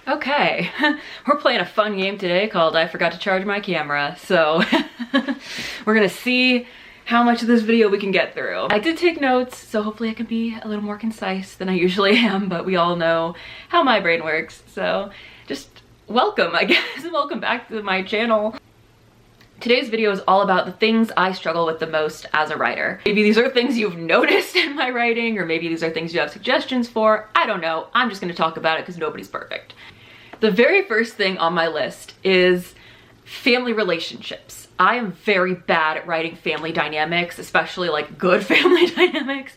Okay, we're playing a fun game today called I Forgot to Charge My Camera, so we're gonna see how much of this video we can get through. I did take notes, so hopefully I can be a little more concise than I usually am, but we all know how my brain works, so just welcome, I guess. Welcome back to my channel. Today's video is all about the things I struggle with the most as a writer. Maybe these are things you've noticed in my writing, or maybe these are things you have suggestions for. I don't know. I'm just gonna talk about it because nobody's perfect. The very first thing on my list is family relationships. I am very bad at writing family dynamics, especially like good family dynamics.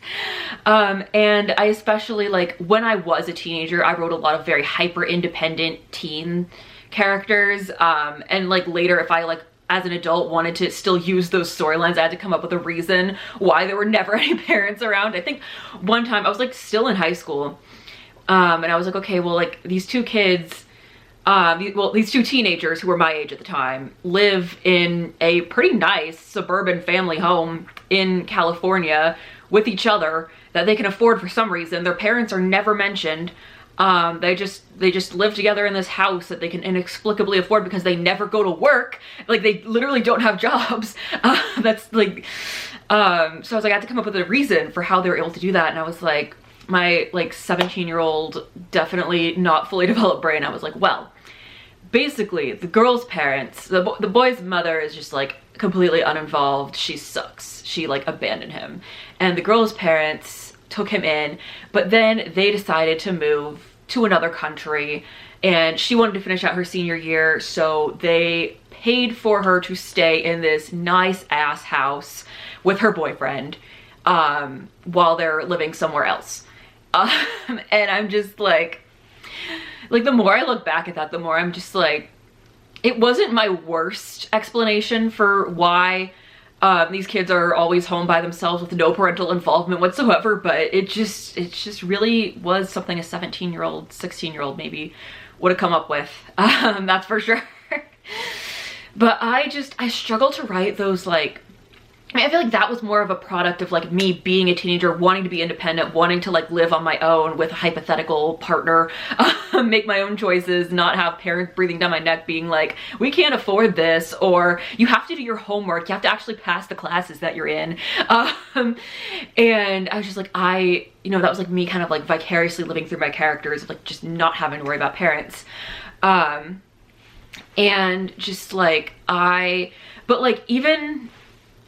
And I especially, like, when I was a teenager, I wrote a lot of very hyper independent teen characters. And like later, if I like as an adult wanted to still use those storylines, I had to come up with a reason why there were never any parents around. I think one time I was like still in high school, and I was like, okay, well, like these two kids, these two teenagers who were my age at the time live in a pretty nice suburban family home in California with each other that they can afford for some reason. Their parents are never mentioned. They just live together in this house that they can inexplicably afford because they never go to work. Like, they literally don't have jobs. That's like, so I was like, I had to come up with a reason for how they were able to do that. And I was like, my like 17-year-old, definitely not fully developed brain, I was like, well, basically the girl's parents, the boy's mother is just like completely uninvolved. She sucks. She like abandoned him. And the girl's parents took him in, but then they decided to move to another country, and she wanted to finish out her senior year, so they paid for her to stay in this nice ass house with her boyfriend while they're living somewhere else. And I'm just like the more I look back at that, the more I'm just like, it wasn't my worst explanation for why these kids are always home by themselves with no parental involvement whatsoever, but it just really was something a 17-year-old, 16-year-old maybe would have come up with. That's for sure. But I struggle to write those, like, I mean, I feel like that was more of a product of like me being a teenager, wanting to be independent, wanting to like live on my own with a hypothetical partner, make my own choices, not have parents breathing down my neck being like, we can't afford this, or you have to do your homework, you have to actually pass the classes that you're in. And I was just like, that was like me kind of like vicariously living through my characters, like just not having to worry about parents. And just like, but like even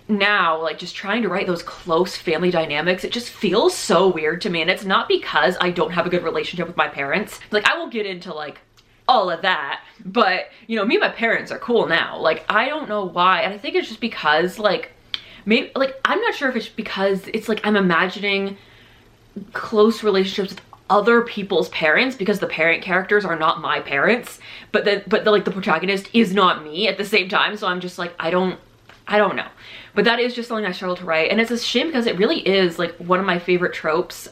now, like just trying to write those close family dynamics, it just feels so weird to me. And it's not because I don't have a good relationship with my parents. Like, I won't get into like all of that, but you know, me and my parents are cool now. Like, I don't know why. And I think it's just because like, maybe like, I'm not sure if it's because it's like I'm imagining close relationships with other people's parents because the parent characters are not my parents, but the protagonist is not me at the same time. So I'm just like, I don't know. But that is just something I struggle to write. And it's a shame because it really is like one of my favorite tropes,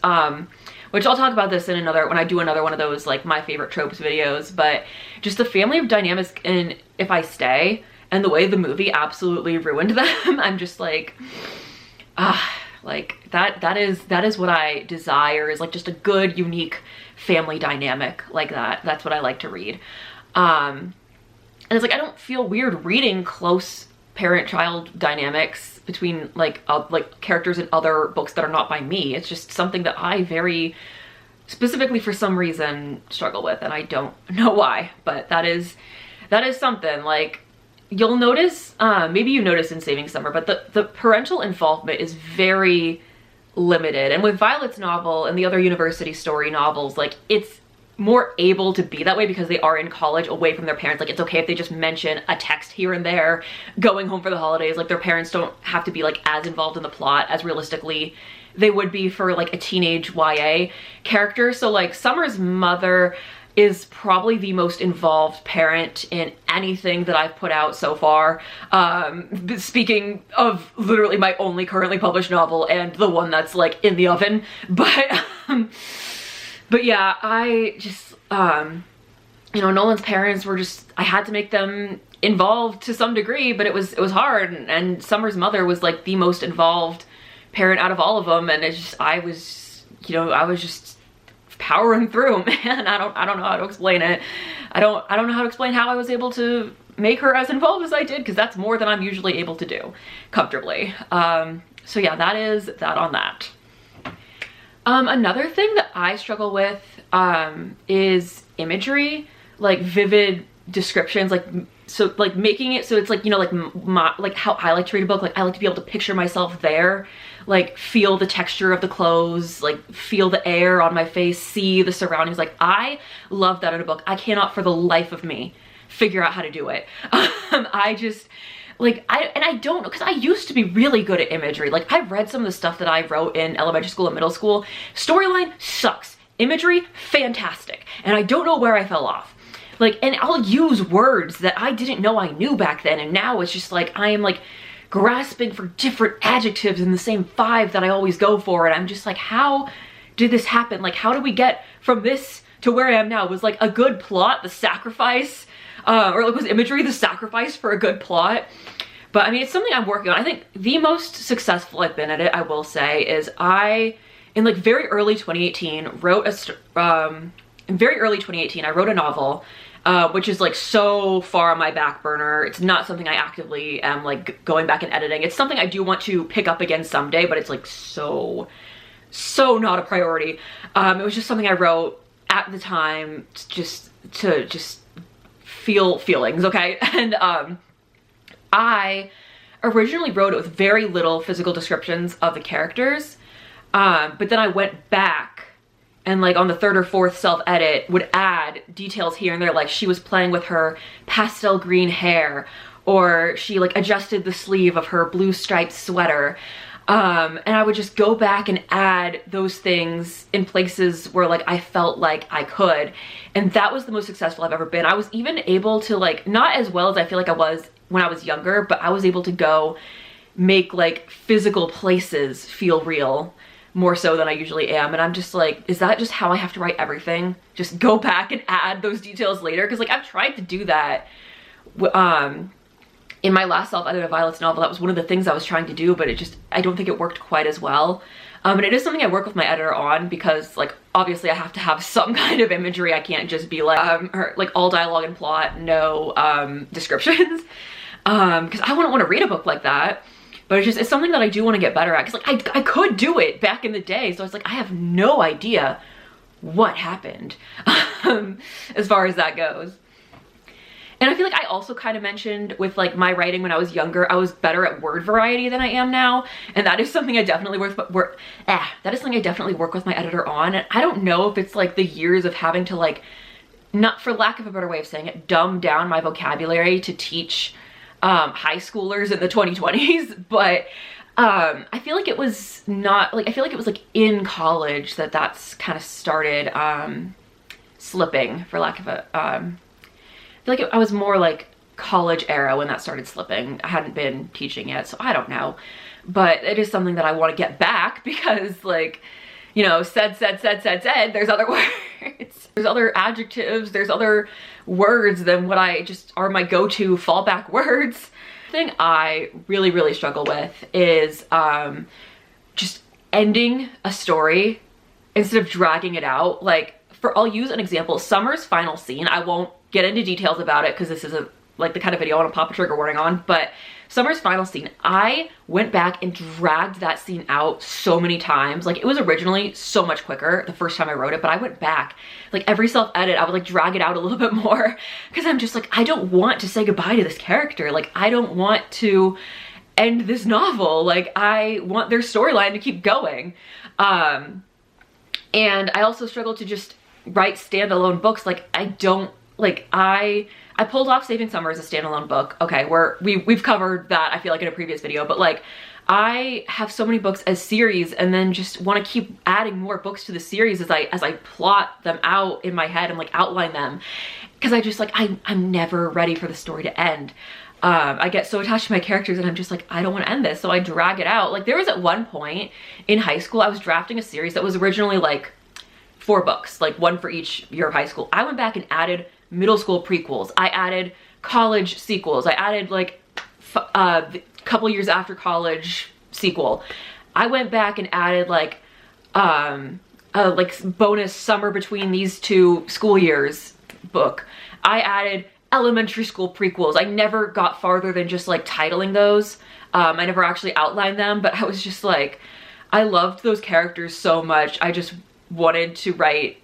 which I'll talk about this in when I do another one of those like my favorite tropes videos. But just the family of dynamics in If I Stay and the way the movie absolutely ruined them. I'm just like, like that is what I desire, is like just a good, unique family dynamic like that. That's what I like to read. And it's like, I don't feel weird reading close parent-child dynamics between like characters in other books that are not by me. It's just something that I very specifically for some reason struggle with, and I don't know why, but that is something. Like, you'll notice, maybe you noticed in Saving Summer, but the parental involvement is very limited. And with Violet's novel and the other university story novels, like, it's more able to be that way because they are in college away from their parents. Like, it's okay if they just mention a text here and there going home for the holidays. Like, their parents don't have to be like as involved in the plot as realistically they would be for like a teenage YA character. So like, Summer's mother is probably the most involved parent in anything that I've put out so far. Speaking of literally my only currently published novel and the one that's like in the oven, but yeah, I just, you know, Nolan's parents were just, I had to make them involved to some degree, but it was hard. And Summer's mother was like the most involved parent out of all of them. And it's just, I was just powering through, man. I don't know how to explain it. I don't know how to explain how I was able to make her as involved as I did, because that's more than I'm usually able to do comfortably. So yeah, that is that on that. Another thing that I struggle with is imagery, like vivid descriptions, like making it so it's like, you know, like how I like to read a book. Like I like to be able to picture myself there, like feel the texture of the clothes, like feel the air on my face, see the surroundings. Like I love that in a book. I cannot for the life of me figure out how to do it. I just like, I don't know, because I used to be really good at imagery. Like I've read some of the stuff that I wrote in elementary school and middle school. Storyline sucks. Imagery, fantastic. And I don't know where I fell off. Like, and I'll use words that I didn't know I knew back then, and now it's just like I am like grasping for different adjectives in the same 5 that I always go for, and I'm just like, how did this happen? Like, how did we get from this to where I am now? Was like a good plot the sacrifice, or like was imagery the sacrifice for a good plot? But I mean, it's something I'm working on. I think the most successful I've been at it, I will say, is in like very early 2018, in very early 2018, I wrote a novel, which is like so far on my back burner. It's not something I actively am like going back and editing. It's something I do want to pick up again someday, but it's like so not a priority. It was just something I wrote at the time to just feel feelings, okay? And I originally wrote it with very little physical descriptions of the characters, but then I went back and like on the 3rd or 4th self-edit would add details here and there, like she was playing with her pastel green hair, or she like adjusted the sleeve of her blue striped sweater. And I would just go back and add those things in places where like I felt like I could. And that was the most successful I've ever been. I was even able to, like, not as well as I feel like I was when I was younger, but I was able to go make like physical places feel real more so than I usually am. And I'm just like, is that just how I have to write everything? Just go back and add those details later? Because like I've tried to do that in my last self-edited Violet's novel. That was one of the things I was trying to do, but I don't think it worked quite as well. And it is something I work with my editor on, because like obviously I have to have some kind of imagery. I can't just be like like all dialogue and plot, no descriptions, because I wouldn't want to read a book like that. But it's something that I do want to get better at, because like I could do it back in the day, so it's like I have no idea what happened as far as that goes. And I feel like I also kind of mentioned with like my writing when I was younger, I was better at word variety than I am now, and that is something I definitely work with my editor on. And I don't know if it's like the years of having to, like, not for lack of a better way of saying it, dumb down my vocabulary to teach high schoolers in the 2020s, but I feel like it was not like, I feel like it was like in college that's kind of started slipping, for lack of a I feel like I was more like college era when that started slipping. I hadn't been teaching yet, so I don't know, but it is something that I want to get back, because like, you know, said, there's other words, there's other adjectives, there's other words than what I just are my go-to fallback words. The thing I really struggle with is just ending a story instead of dragging it out. Like, I'll use an example, Summer's final scene. I won't get into details about it because this isn't like the kind of video I want to pop a trigger warning on, but Summer's final scene, I went back and dragged that scene out so many times. Like, it was originally so much quicker the first time I wrote it, but I went back, like every self-edit, I would like drag it out a little bit more, because I'm just like, I don't want to say goodbye to this character. Like, I don't want to end this novel. Like, I want their storyline to keep going. And I also struggle to just write standalone books. Like, I don't, like, I pulled off Saving Summer as a standalone book. Okay, we've covered that, I feel like, in a previous video, but like, I have so many books as series, and then just want to keep adding more books to the series as I plot them out in my head and like outline them, because I just like, I'm never ready for the story to end. I get so attached to my characters, and I'm just like, I don't want to end this, so I drag it out. Like, there was at one point in high school, I was drafting a series that was originally like 4 books, like 1 for each year of high school. I went back and added middle school prequels. I added college sequels. I added like a couple years after college sequel. I went back and added like like bonus summer between these two school years book, I added elementary school prequels. I never got farther than just like titling those. I never actually outlined them, but I was just like, I loved those characters so much. I just wanted to write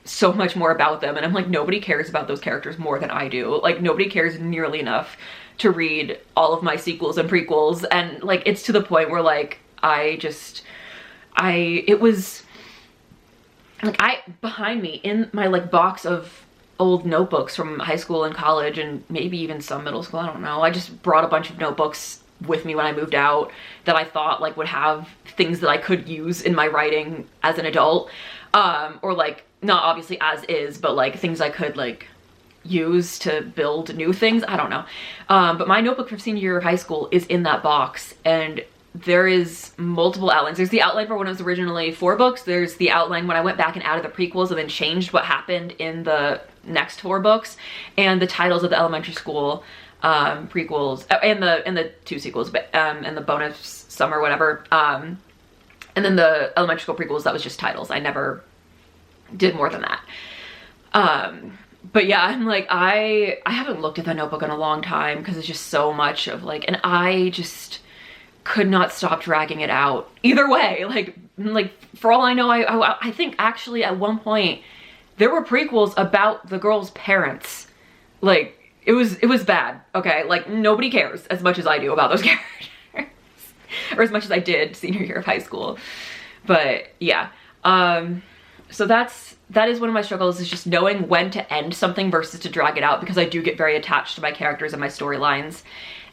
so much more about them. And I'm like, nobody cares about those characters more than I do. Like, nobody cares nearly enough to read all of my sequels and prequels. And like, it's to the point where like, it was like, behind me in my like box of old notebooks from high school and college and maybe even some middle school, I don't know. I just brought a bunch of notebooks with me when I moved out that I thought like would have things that I could use in my writing as an adult, or like not obviously as is, but like things I could like use to build new things. I don't know. But my notebook from senior year of high school is in that box, and there is multiple outlines. There's the outline for when it was originally 4 books. There's the outline when I went back and added the prequels and then changed what happened in the next 4 books, and the titles of the elementary school prequels and the 2 sequels, but and the bonus summer, whatever. And then the elementary school prequels, that was just titles. I never did more than that. But yeah, I'm like, I haven't looked at that notebook in a long time because it's just so much of like, and I just could not stop dragging it out either way. Like for all I know, I think actually at one point there were prequels about the girl's parents. Like, it was bad, okay? Like, nobody cares as much as I do about those characters. Or as much as I did senior year of high school. But yeah, so that is one of my struggles, is just knowing when to end something versus to drag it out, because I do get very attached to my characters and my storylines.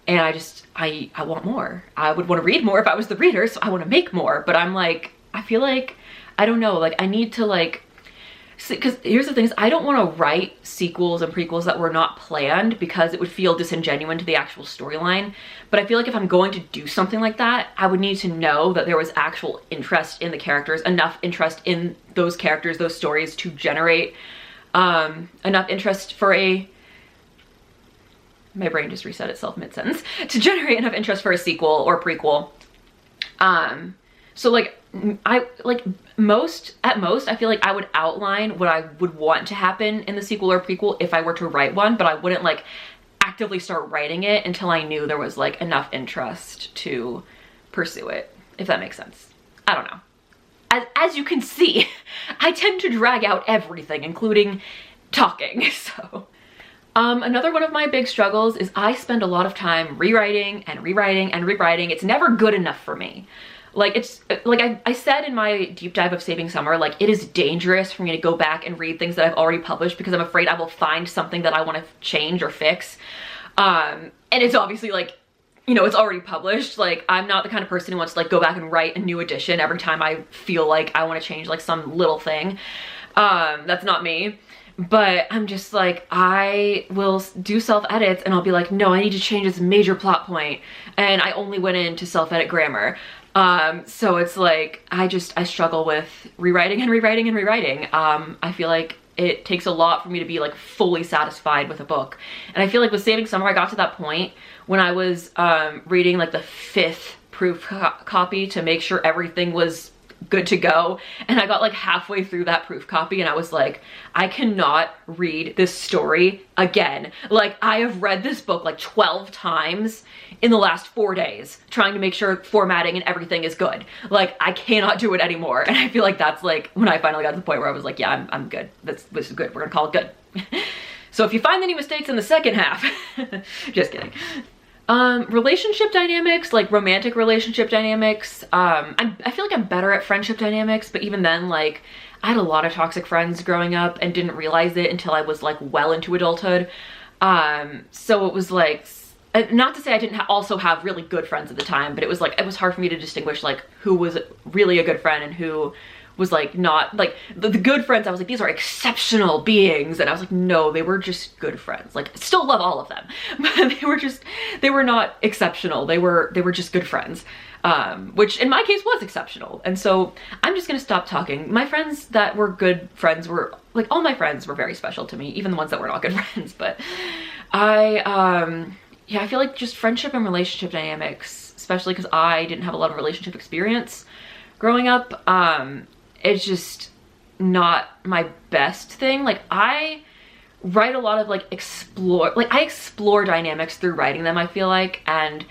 And I want more. I would want to read more if I was the reader, so I want to make more. But I'm like, I feel like, I don't know, like I need to like, because here's the thing is, I don't want to write sequels and prequels that were not planned, because it would feel disingenuous to the actual storyline. But I feel like if I'm going to do something like that, I would need to know that there was actual interest in the characters, enough interest in those characters, those stories, to generate enough interest for my brain just reset itself mid-sentence, to generate enough interest for a sequel or prequel. So like, at most, I feel like I would outline what I would want to happen in the sequel or prequel if I were to write one, but I wouldn't like actively start writing it until I knew there was like enough interest to pursue it, if that makes sense. I don't know. As you can see, I tend to drag out everything, including talking, so. Another one of my big struggles is I spend a lot of time rewriting and rewriting and rewriting. It's never good enough for me. Like, it's like I said in my deep dive of Saving Summer, like, it is dangerous for me to go back and read things that I've already published, because I'm afraid I will find something that I want to change or fix. And it's obviously like, you know, it's already published. Like, I'm not the kind of person who wants to like go back and write a new edition every time I feel like I want to change like some little thing. That's not me. But I'm just like, I will do self-edits and I'll be like, no, I need to change this major plot point. And I only went in to self-edit grammar. So it's like, I struggle with rewriting and rewriting and rewriting. I feel like it takes a lot for me to be like fully satisfied with a book. And I feel like with Saving Summer, I got to that point when I was reading like the 5th proof copy to make sure everything was good to go, and I got like halfway through that proof copy and I was like, I cannot read this story again. Like, I have read this book like 12 times in the last 4 days trying to make sure formatting and everything is good. Like, I cannot do it anymore. And I feel like that's like when I finally got to the point where I was like, yeah, I'm good. This is good. We're gonna call it good. So if you find any mistakes in the second half, just kidding. Relationship dynamics, like romantic relationship dynamics. I feel like I'm better at friendship dynamics, but even then, like, I had a lot of toxic friends growing up and didn't realize it until I was like well into adulthood. So it was like, not to say I didn't also have really good friends at the time, but it was like, it was hard for me to distinguish like who was really a good friend and who was like not, like the good friends, I was like, these are exceptional beings, and I was like, no, they were just good friends. Like, still love all of them, but they were not exceptional. They were just good friends, which in my case was exceptional. And so I'm just gonna stop talking. My friends that were good friends were like, all my friends were very special to me, even the ones that were not good friends. But yeah, I feel like just friendship and relationship dynamics, especially because I didn't have a lot of relationship experience growing up, it's just, not my best thing. Like I write a lot of like I explore dynamics through writing them, I feel like, and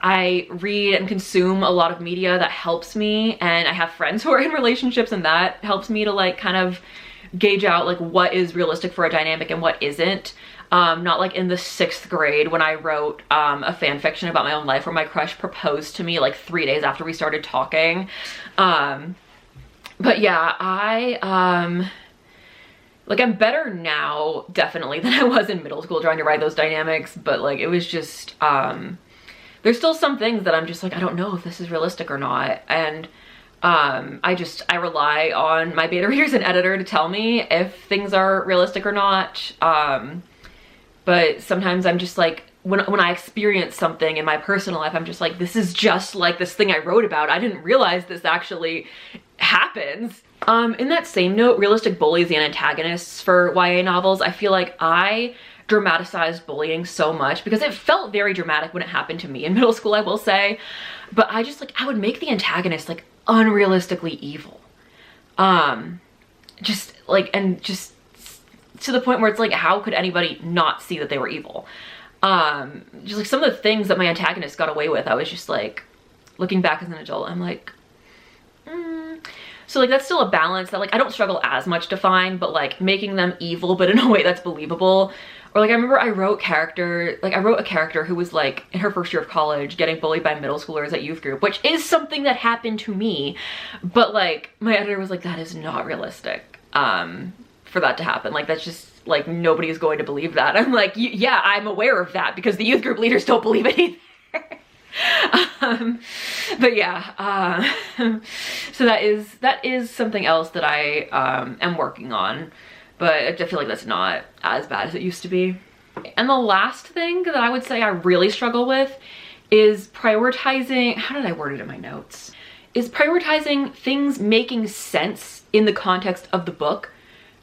I read and consume a lot of media that helps me, and I have friends who are in relationships and that helps me to like kind of gauge out like what is realistic for a dynamic and what isn't. Not like in the 6th grade when I wrote a fan fiction about my own life where my crush proposed to me like 3 days after we started talking. But yeah, like I'm better now definitely than I was in middle school trying to write those dynamics, but like it was just, there's still some things that I'm just like, I don't know if this is realistic or not. And I rely on my beta readers and editor to tell me if things are realistic or not. But sometimes I'm just like, when I experience something in my personal life, I'm just like, this is just like this thing I wrote about. I didn't realize this actually happens. In that same note, realistic bullies and antagonists for YA novels, I feel like I dramatized bullying so much because it felt very dramatic when it happened to me in middle school, I will say. But I just like, I would make the antagonist like unrealistically evil. Just like, and just to the point where it's like, how could anybody not see that they were evil? Just like some of the things that my antagonist got away with, I was just like, looking back as an adult, I'm like, So like that's still a balance that like I don't struggle as much to find, but like making them evil but in a way that's believable. Or like I remember I wrote a character who was like in her first year of college getting bullied by middle schoolers at youth group, which is something that happened to me, but like my editor was like, that is not realistic for that to happen. Like that's just like, nobody is going to believe that. I'm like, yeah, I'm aware of that because the youth group leaders don't believe it either. But yeah, so that is something else that I am working on, but I feel like that's not as bad as it used to be. And the last thing that I would say I really struggle with is prioritizing, how did I word it in my notes? Is prioritizing things making sense in the context of the book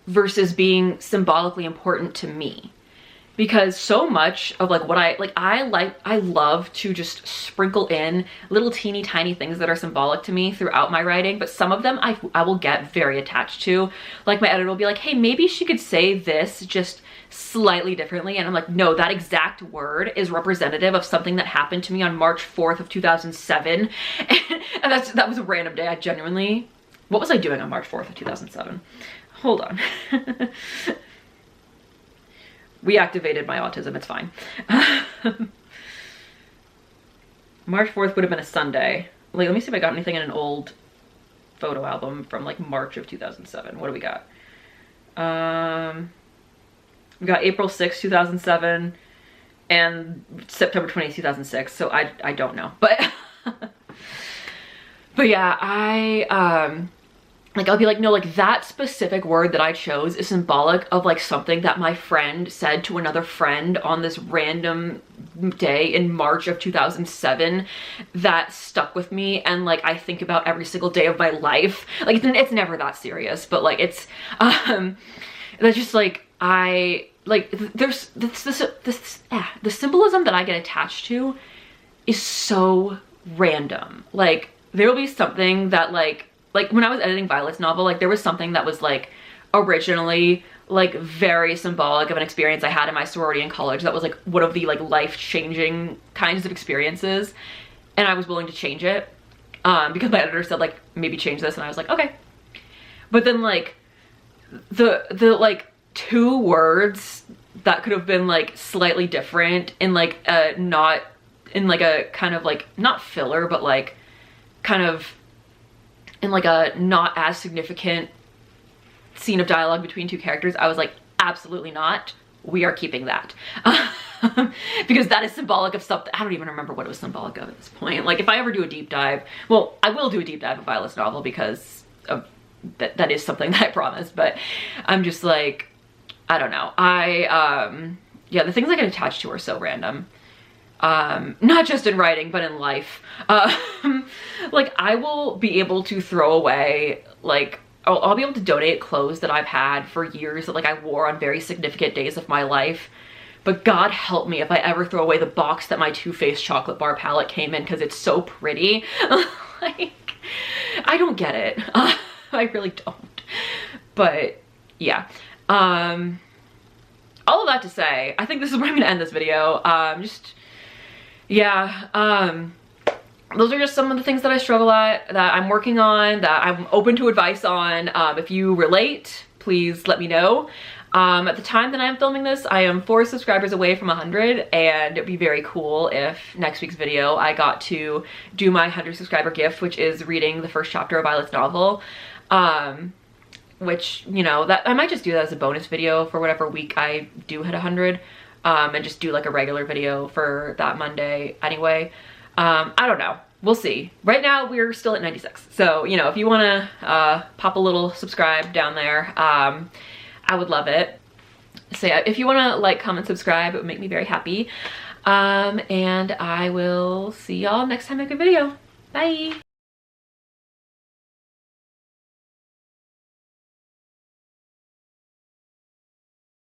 versus being symbolically important to me. Because so much of like what I love to just sprinkle in little teeny tiny things that are symbolic to me throughout my writing, but some of them I will get very attached to. Like my editor will be like, hey, maybe she could say this just slightly differently, and I'm like, no, that exact word is representative of something that happened to me on March 4th of 2007. And that was a random day. I genuinely, what was I doing on March 4th of 2007? Hold on. We activated my autism, it's fine. March 4th would have been a Sunday. Like, let me see if I got anything in an old photo album from like March of 2007. What do we got? We got April 6th, 2007 and September 20th, 2006. So I don't know, but, but yeah, like I'll be like, no, like that specific word that I chose is symbolic of like something that my friend said to another friend on this random day in March of 2007 that stuck with me, and like I think about every single day of my life. Like it's never that serious, but like it's that's just like, I like, there's the symbolism that I get attached to is so random. Like there'll be something that like when I was editing Violet's novel, like there was something that was like originally like very symbolic of an experience I had in my sorority in college that was like one of the like life-changing kinds of experiences, and I was willing to change it because my editor said like, maybe change this, and I was like, okay. But then like the like two words that could have been like slightly different in like not in like a kind of like not filler, but like kind of in like a not as significant scene of dialogue between two characters, I was like, absolutely not. We are keeping that. Because that is symbolic of something. I don't even remember what it was symbolic of at this point. Like if I ever do a deep dive, well, I will do a deep dive of Violet's novel because of that is something that I promised, but I'm just like, I don't know. Yeah, the things I get attached to are so random. Not just in writing, but in life. Like I will be able to throw away, like, I'll be able to donate clothes that I've had for years that like I wore on very significant days of my life. But God help me if I ever throw away the box that my Too Faced chocolate bar palette came in because it's so pretty. Like, I don't get it. I really don't. But yeah, all of that to say, I think this is where I'm gonna end this video. Those are just some of the things that I struggle at, that I'm working on, that I'm open to advice on. If you relate, please let me know. At the time that I'm filming this, I am 4 subscribers away from 100, and it'd be very cool if next week's video I got to do my 100 subscriber gift, which is reading the first chapter of Violet's novel. Which, you know, that I might just do that as a bonus video for whatever week I do hit 100, and just do like a regular video for that Monday anyway. I don't know. We'll see. Right now we're still at 96. So, you know, if you want to pop a little subscribe down there, I would love it. So yeah, if you want to like, comment, subscribe, it would make me very happy. And I will see y'all next time I make a video. Bye.